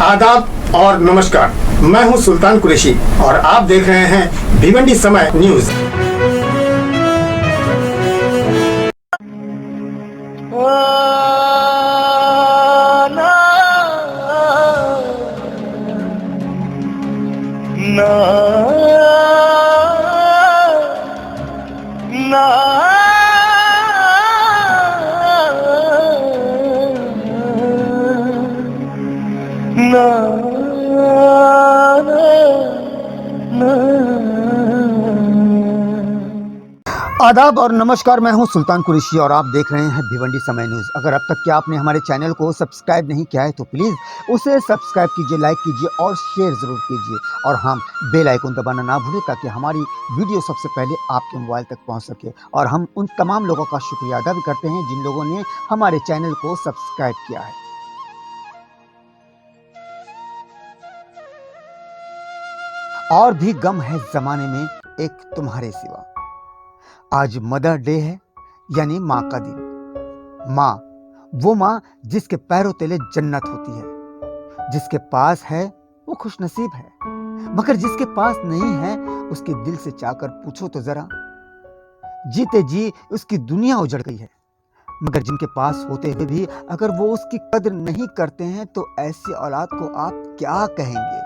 आदाब और नमस्कार। मैं हूं सुल्तान कुरैशी और आप देख रहे हैं भिवंडी समय न्यूज। आदाब और नमस्कार। मैं हूं सुल्तान कुरैशी और आप देख रहे हैं भिवंडी समय न्यूज़। अगर अब तक के आपने हमारे चैनल को सब्सक्राइब नहीं किया है तो प्लीज़ उसे सब्सक्राइब कीजिए, लाइक कीजिए और शेयर ज़रूर कीजिए। और हाँ, बेल आइकन दबाना ना भूलें ताकि हमारी वीडियो सबसे पहले आपके मोबाइल तक पहुंच सके। और हम उन तमाम लोगों का शुक्रिया अदा भी करते हैं जिन लोगों ने हमारे चैनल को सब्सक्राइब किया है। और भी गम है ज़माने में एक तुम्हारे सिवा। आज मदर डे है, यानी माँ का दिन। माँ, वो माँ जिसके पैरों तले जन्नत होती है। जिसके पास है वो खुशनसीब है, मगर जिसके पास नहीं है उसके दिल से चाहकर पूछो तो जरा। जीते जी उसकी दुनिया उजड़ गई है, मगर जिनके पास होते हुए भी अगर वो उसकी कद्र नहीं करते हैं तो ऐसी औलाद को आप क्या कहेंगे।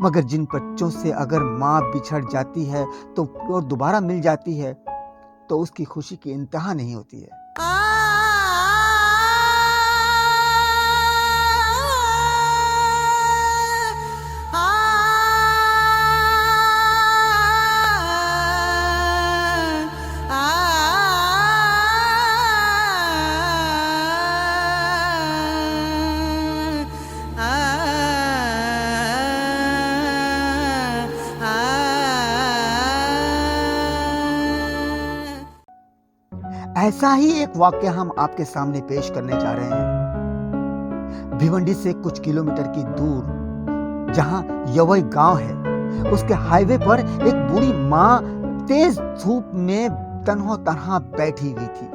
मगर जिन बच्चों से अगर माँ बिछड़ जाती है तो और दोबारा मिल जाती है तो उसकी खुशी की इंतहा नहीं होती है। ऐसा ही एक वाक्य हम आपके सामने पेश करने जा रहे हैं। भिवंडी से कुछ किलोमीटर की दूर जहां यवई गांव है, उसके हाईवे पर एक बूढ़ी माँ तेज धूप में तन्हो तन्हा बैठी हुई थी।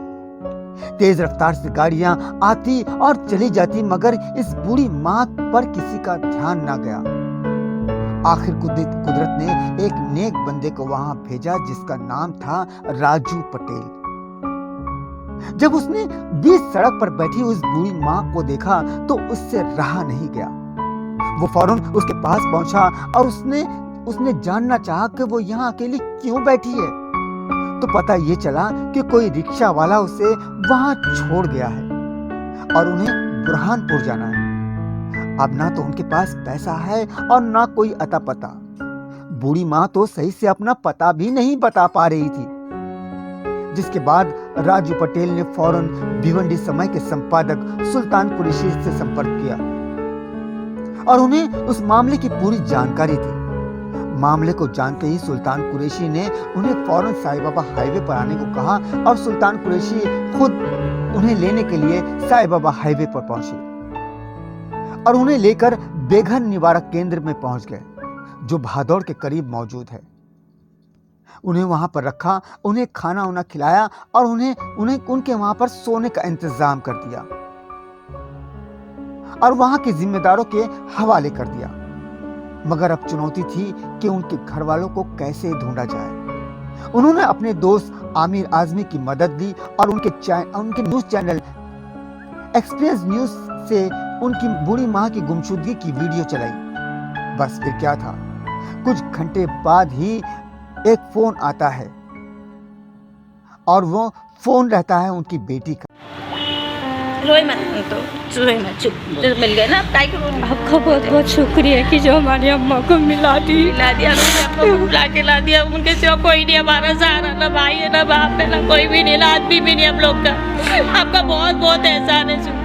तेज रफ्तार से गाड़ियां आती और चली जाती, मगर इस बूढ़ी माँ पर किसी का ध्यान ना गया। आखिर कुदरत ने एक नेक बंदे को वहां भेजा जिसका नाम था राजू पटेल। जब उसने बीच सड़क पर बैठी उस बूढ़ी माँ को देखा तो उससे रहा नहीं गया। वो फौरन उसके पास पहुंचा और उसने जानना चाहा कि वो यहाँ अकेली क्यों बैठी है। तो पता ये चला कि कोई रिक्शा वाला उसे वहां छोड़ गया है और उन्हें बुरहानपुर जाना है। अब ना तो उनके पास पैसा है और ना कोई अता पता। बूढ़ी माँ तो सही से अपना पता भी नहीं बता पा रही थी। जिसके बाद राजू पटेल ने फौरन भिवंडी समय के संपादक सुल्तान कुरैशी से संपर्क किया और उन्हें उस मामले की पूरी जानकारी दी। मामले को जानते ही सुल्तान कुरैशी ने उन्हें फौरन साईं बाबा हाईवे पर आने को कहा और सुल्तान कुरैशी खुद उन्हें लेने के लिए साईं बाबा हाईवे पर पहुंचे और उन्हें लेकर बेघर निवारक केंद्र में पहुंच गए, जो भादौड़ के करीब मौजूद है। उन्हें वहां पर रखा, उन्हें खाना उन्हें खिलाया और उन्हें उनके वहां पर सोने का इंतजाम कर दिया और वहां के जिम्मेदारों के हवाले कर दिया। मगर अब चुनौती थी कि उनके घर वालों को कैसे ढूंढा जाए। उन्होंने अपने दोस्त आमिर आजमी की मदद ली और उनके न्यूज चैनल एक्सप्रेस न्यूज से उनकी बूढ़ी माँ की गुमशुदगी की वीडियो चलाई। बस फिर क्या था, कुछ घंटे बाद ही एक फोन आता है और वो फोन रहता है उनकी बेटी का। रोई मत, तो रोई मत, चुप मिल गए ना। काय करूँ? आपका बहुत बहुत शुक्रिया कि जो हमारी अम्मा को मिला दिया बुला के ला दिया। उनके सिवा कोई नहीं हमारा सहारा, ना भाई है ना बाप है ना कोई भी नहीं, ना आदमी भी नहीं हम लोग का। आपका बहुत बहुत एहसान है।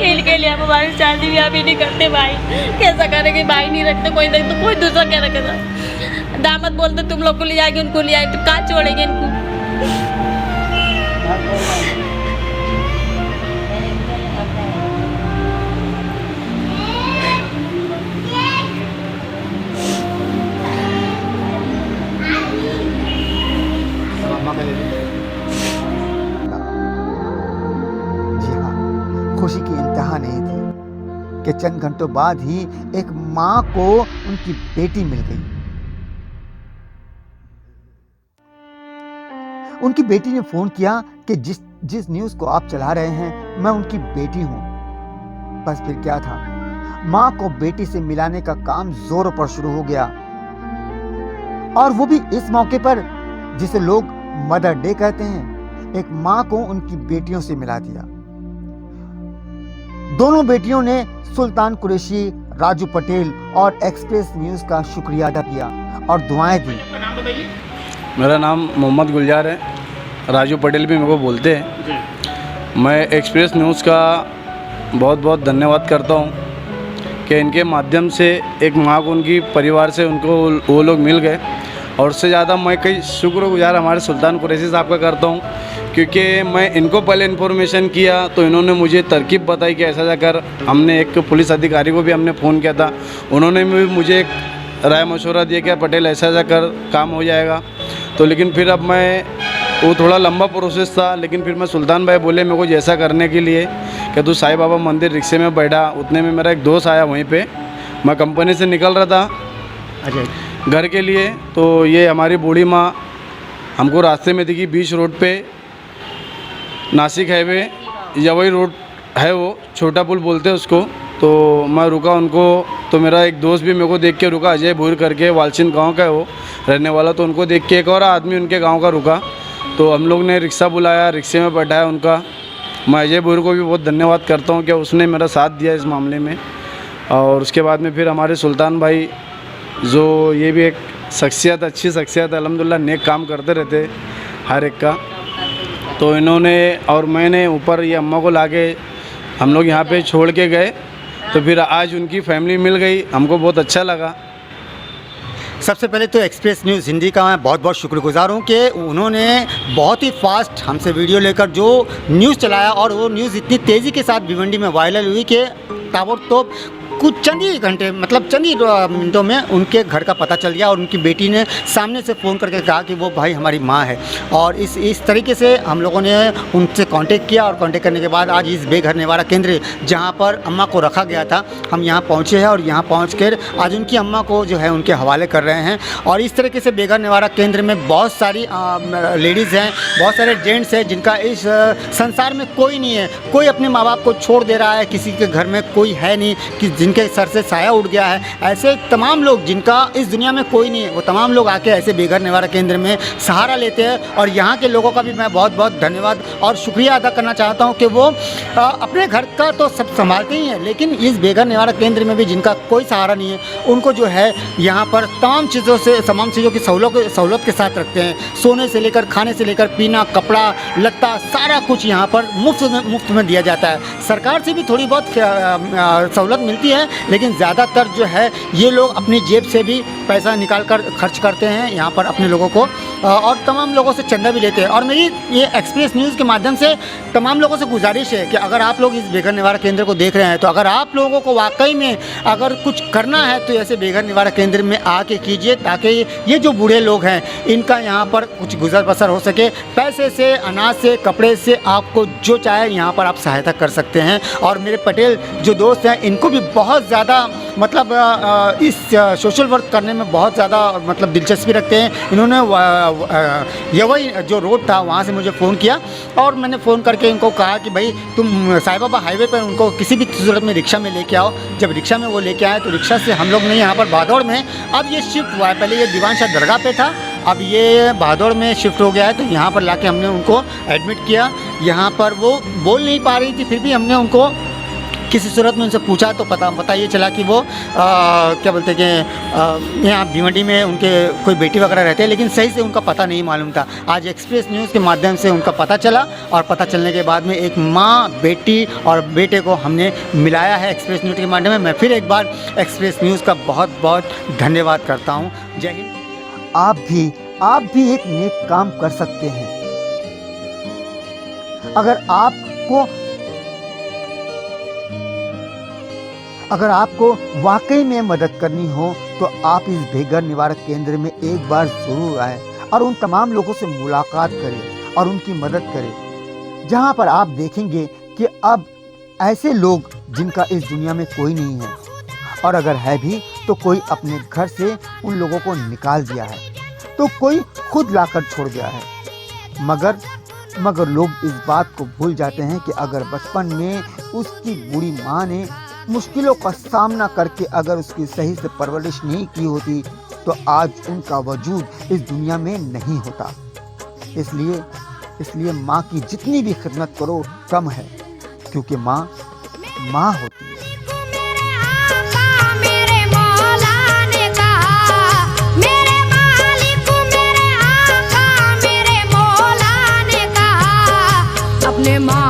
इनके लिए हम हमारी शादी ब्याह भी नहीं करते भाई। कैसा करेंगे भाई, नहीं रखते कोई नहीं तो कोई दूसरा क्या रखेगा। दामाद बोलते तुम लोग को ले जाएंगे, उनको ले आएंगे, तो कहाँ छोड़ेंगे इनको। खुशी की इंतहा नहीं थी कि चंद घंटों बाद ही एक मां को उनकी बेटी मिल गई। उनकी बेटी ने फोन किया कि जिस न्यूज को आप चला रहे हैं मैं उनकी बेटी हूं। बस फिर क्या था, मां को बेटी से मिलाने का काम जोरों पर शुरू हो गया, और वो भी इस मौके पर जिसे लोग मदर डे कहते हैं। एक मां को उनकी बेटियों से मिला दिया। दोनों बेटियों ने सुल्तान कुरैशी, राजू पटेल और एक्सप्रेस न्यूज का शुक्रिया अदा किया और दुआएं दी। मेरा नाम मोहम्मद गुलजार है, राजू पटेल भी मेरे को बोलते हैं। मैं एक्सप्रेस न्यूज़ का बहुत बहुत धन्यवाद करता हूँ कि इनके माध्यम से एक माँ को उनकी परिवार से उनको वो लोग मिल गए। और उससे ज़्यादा मैं कई शुक्रगुजार हमारे सुल्तान कुरैशी साहब का करता हूँ, क्योंकि मैं इनको पहले इन्फॉर्मेशन किया तो इन्होंने मुझे तरकीब बताई कि ऐसा जाकर। हमने एक पुलिस अधिकारी को भी हमने फ़ोन किया था, उन्होंने भी मुझे एक राय मशवरा दिया कि पटेल ऐसा जाकर काम हो जाएगा। तो लेकिन फिर अब मैं, वो थोड़ा लंबा प्रोसेस था, लेकिन फिर मैं सुल्तान भाई बोले मेरे को जैसा करने के लिए कि तू साईं बाबा मंदिर रिक्शे में बैठा। उतने में मेरा एक दोस्त आया वहीं पे, मैं कंपनी से निकल रहा था घर के लिए, तो ये हमारी बूढ़ी माँ हमको रास्ते में दिखी, बीच रोड पे, नासिक हाईवे यवई रोड है, वो छोटा पुल बोलते हैं उसको। तो मैं रुका उनको, तो मेरा एक दोस्त भी मेरे को देख के रुका, अजय भूर करके, वालचिन गांव का है वो रहने वाला। तो उनको देख के एक और आदमी उनके गांव का रुका, तो हम लोग ने रिक्शा बुलाया, रिक्शे में बैठाया उनका। मैं अजय भूर को भी बहुत धन्यवाद करता हूँ कि उसने मेरा साथ दिया इस मामले में। और उसके बाद में फिर हमारे सुल्तान भाई, जो ये भी एक शख्सियत, अच्छी शख्सियत, अल्हम्दुलिल्लाह नेक काम करते रहते हर एक का। तो इन्होंने और मैंने ऊपर ये अम्मा को लाके हम लोग यहाँ पे छोड़ के गए, तो फिर आज उनकी फैमिली मिल गई, हमको बहुत अच्छा लगा। सबसे पहले तो एक्सप्रेस न्यूज़ हिंदी का मैं बहुत बहुत शुक्रगुजार हूँ कि उन्होंने बहुत ही फास्ट हमसे वीडियो लेकर जो न्यूज़ चलाया, और वो न्यूज़ इतनी तेज़ी के साथ भिवंडी में वायरल हुई कि ताबड़तोड़ कुछ चंद ही घंटे, मतलब चंद ही मिनटों में उनके घर का पता चल गया। और उनकी बेटी ने सामने से फ़ोन करके कहा कि वो भाई हमारी माँ है। और इस तरीके से हम लोगों ने उनसे कांटेक्ट किया, और कांटेक्ट करने के बाद आज इस बेघर निवारा केंद्र जहाँ पर अम्मा को रखा गया था, हम यहाँ पहुँचे हैं। और यहाँ पहुँच कर आज उनकी अम्मा को जो है उनके हवाले कर रहे हैं। और इस तरीके से बेघर निवारा केंद्र में बहुत सारी लेडीज़ हैं, बहुत सारे जेंट्स हैं जिनका इस संसार में कोई नहीं है, कोई अपने माँ बाप को छोड़ दे रहा है, किसी के घर में कोई है नहीं कि जिनके सर से साया उड़ गया है। ऐसे तमाम लोग जिनका इस दुनिया में कोई नहीं है, वो तमाम लोग आके ऐसे बेघर निवारा केंद्र में सहारा लेते हैं। और यहाँ के लोगों का भी मैं बहुत बहुत धन्यवाद और शुक्रिया अदा करना चाहता हूँ कि वो अपने घर का तो सब संभालते ही हैं, लेकिन इस बेघर निवारा केंद्र में भी जिनका कोई सहारा नहीं है, उनको जो है यहाँ पर तमाम चीज़ों की सहूलत के साथ रखते हैं। सोने से लेकर, खाने से लेकर, पीना, कपड़ा लत्ता, सारा कुछ यहाँ पर मुफ्त में दिया जाता है। सरकार से भी थोड़ी बहुत सहूलत मिलती है, लेकिन ज़्यादातर जो है ये लोग अपनी जेब से भी पैसा निकाल कर खर्च करते हैं यहाँ पर अपने लोगों को, और तमाम लोगों से चंदा भी लेते हैं। और मेरी ये एक्सप्रेस न्यूज़ के माध्यम से तमाम लोगों से गुजारिश है कि अगर आप लोग इस बेघर निवारा केंद्र को देख रहे हैं, तो अगर आप लोगों को वाकई में अगर कुछ करना है तो ऐसे बेघर निवारा केंद्र में आके कीजिए, ताकि ये जो बूढ़े लोग हैं इनका यहाँ पर कुछ गुजर बसर हो सके। पैसे से, अनाज से, कपड़े से, आपको जो चाहे यहाँ पर आप सहायता कर सकते हैं। और मेरे पटेल जो दोस्त हैं, इनको भी बहुत ज़्यादा मतलब इस सोशल वर्क करने में बहुत ज़्यादा मतलब दिलचस्पी रखते हैं। इन्होंने यवई जो रोड था वहाँ से मुझे फ़ोन किया, और मैंने फ़ोन करके इनको कहा कि भाई तुम साईं बाबा हाईवे पर उनको किसी भी सूरत में रिक्शा में लेके आओ। जब रिक्शा में वो लेके आए तो रिक्शा से हम लोग ने यहाँ पर भादौड़ में, अब ये शिफ्ट हुआ है, पहले ये दीवान शाह दरगाह पे था, अब ये भादौड़ में शिफ्ट हो गया है। तो यहाँ पर लाके हमने उनको एडमिट किया। यहाँ पर वो बोल नहीं पा रही थी, फिर भी हमने उनको किसी सूरत में उनसे पूछा तो पता ये चला कि वो क्या बोलते हैं कि यहाँ भिवंडी में उनके कोई बेटी वगैरह रहते हैं, लेकिन सही से उनका पता नहीं मालूम था। आज एक्सप्रेस न्यूज़ के माध्यम से उनका पता चला, और पता चलने के बाद में एक माँ, बेटी और बेटे को हमने मिलाया है एक्सप्रेस न्यूज़ के माध्यम में। मैं फिर एक बार एक्सप्रेस न्यूज़ का बहुत बहुत धन्यवाद करता हूँ। जय हिंद। आप भी एक नेक काम कर सकते हैं। अगर आपको वाकई में मदद करनी हो तो आप इस बेघर निवारक केंद्र में एक बार ज़रूर आएं और उन तमाम लोगों से मुलाकात करें और उनकी मदद करें, जहां पर आप देखेंगे कि अब ऐसे लोग जिनका इस दुनिया में कोई नहीं है, और अगर है भी तो कोई अपने घर से उन लोगों को निकाल दिया है, तो कोई खुद लाकर छोड़ गया है। मगर लोग इस बात को भूल जाते हैं कि अगर बचपन में उसकी बूढ़ी माँ ने मुश्किलों का सामना करके अगर उसकी सही से परवरिश नहीं की होती तो आज उनका वजूद इस दुनिया में नहीं होता। इसलिए माँ की जितनी भी खिदमत करो कम है, क्योंकि माँ होती है। अपने माँ